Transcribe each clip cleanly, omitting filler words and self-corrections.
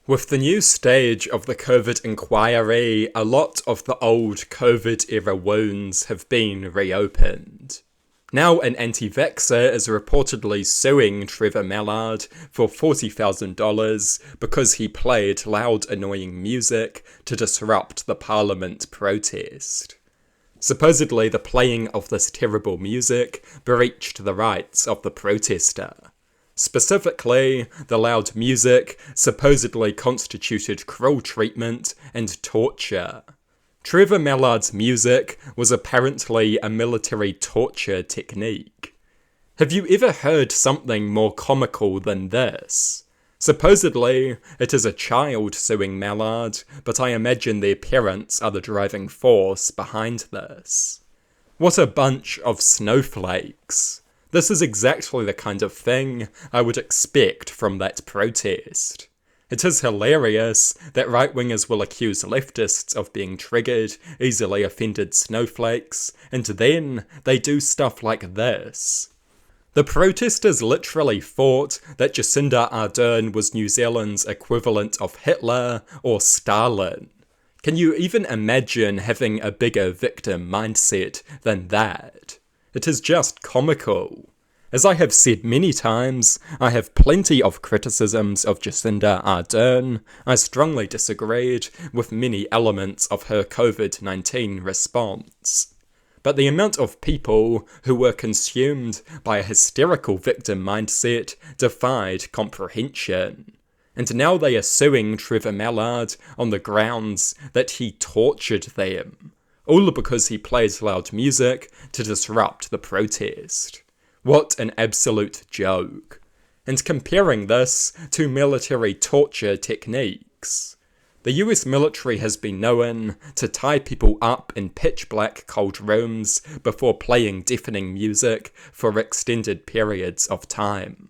With the new stage of the COVID inquiry, a lot of the old COVID-era wounds have been reopened. Now an anti-vaxxer is reportedly suing Trevor Mallard for $40,000 because he played loud, annoying music to disrupt the Parliament protest. Supposedly, the playing of this terrible music breached the rights of the protester. Specifically, the loud music supposedly constituted cruel treatment and torture. Trevor Mallard's music was apparently a military torture technique. Have you ever heard something more comical than this? Supposedly, it is a child suing Mallard, but I imagine their parents are the driving force behind this. What a bunch of snowflakes. This is exactly the kind of thing I would expect from that protest. It is hilarious that right-wingers will accuse leftists of being triggered, easily offended snowflakes, and then they do stuff like this. The protesters literally thought that Jacinda Ardern was New Zealand's equivalent of Hitler or Stalin. Can you even imagine having a bigger victim mindset than that? It is just comical. As I have said many times, I have plenty of criticisms of Jacinda Ardern. I strongly disagreed with many elements of her COVID-19 response. But the amount of people who were consumed by a hysterical victim mindset defied comprehension. And now they are suing Trevor Mallard on the grounds that he tortured them, all because he plays loud music to disrupt the protest. What an absolute joke. And comparing this to military torture techniques. The US military has been known to tie people up in pitch-black cold rooms before playing deafening music for extended periods of time.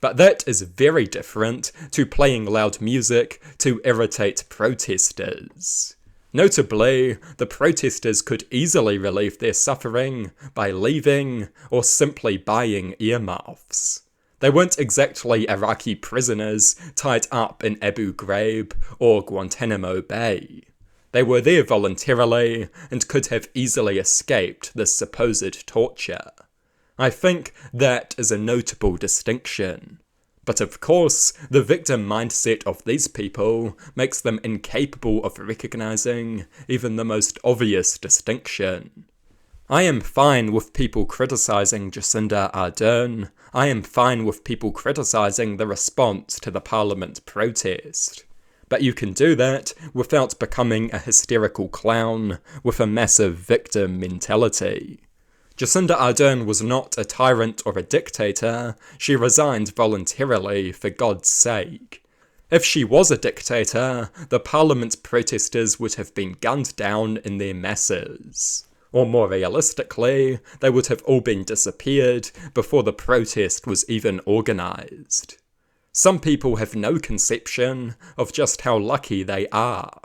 But that is very different to playing loud music to irritate protesters. Notably, the protesters could easily relieve their suffering by leaving or simply buying earmuffs. They weren't exactly Iraqi prisoners tied up in Abu Ghraib or Guantanamo Bay. They were there voluntarily and could have easily escaped this supposed torture. I think that is a notable distinction. But of course, the victim mindset of these people makes them incapable of recognizing even the most obvious distinction. I am fine with people criticizing Jacinda Ardern. I am fine with people criticizing the response to the Parliament protest. But you can do that without becoming a hysterical clown with a massive victim mentality. Jacinda Ardern was not a tyrant or a dictator. She resigned voluntarily, for God's sake. If she was a dictator, the Parliament protesters would have been gunned down in their masses. Or more realistically, they would have all been disappeared before the protest was even organised. Some people have no conception of just how lucky they are.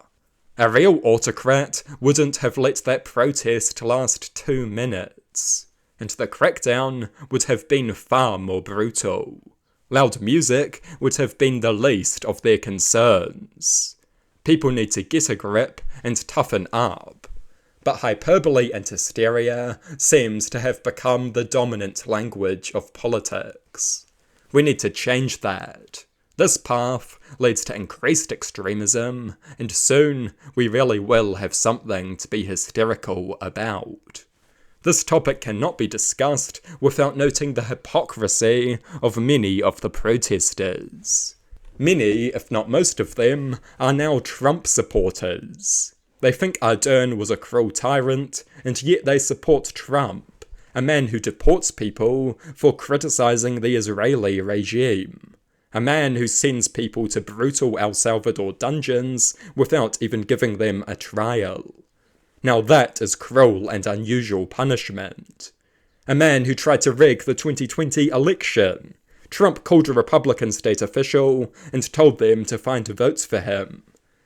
A real autocrat wouldn't have let that protest last 2 minutes, and the crackdown would have been far more brutal. Loud music would have been the least of their concerns. People need to get a grip and toughen up. But hyperbole and hysteria seems to have become the dominant language of politics. We need to change that. This path leads to increased extremism, and soon we really will have something to be hysterical about. This topic cannot be discussed without noting the hypocrisy of many of the protesters. Many, if not most of them, are now Trump supporters. They think Ardern was a cruel tyrant, and yet they support Trump, a man who deports people for criticizing the Israeli regime. A man who sends people to brutal El Salvador dungeons without even giving them a trial. Now that is cruel and unusual punishment. A man who tried to rig the 2020 election. Trump called a Republican state official and told them to find votes for him.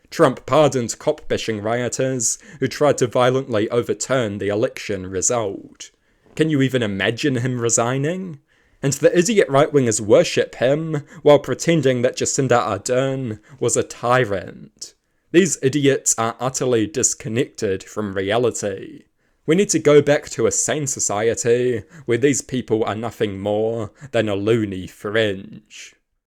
Trump pardoned cop-bashing rioters who tried to violently overturn the election result. Can you even imagine him resigning? And the idiot right-wingers worship him while pretending that Jacinda Ardern was a tyrant. These idiots are utterly disconnected from reality. We need to go back to a sane society where these people are nothing more than a loony fringe.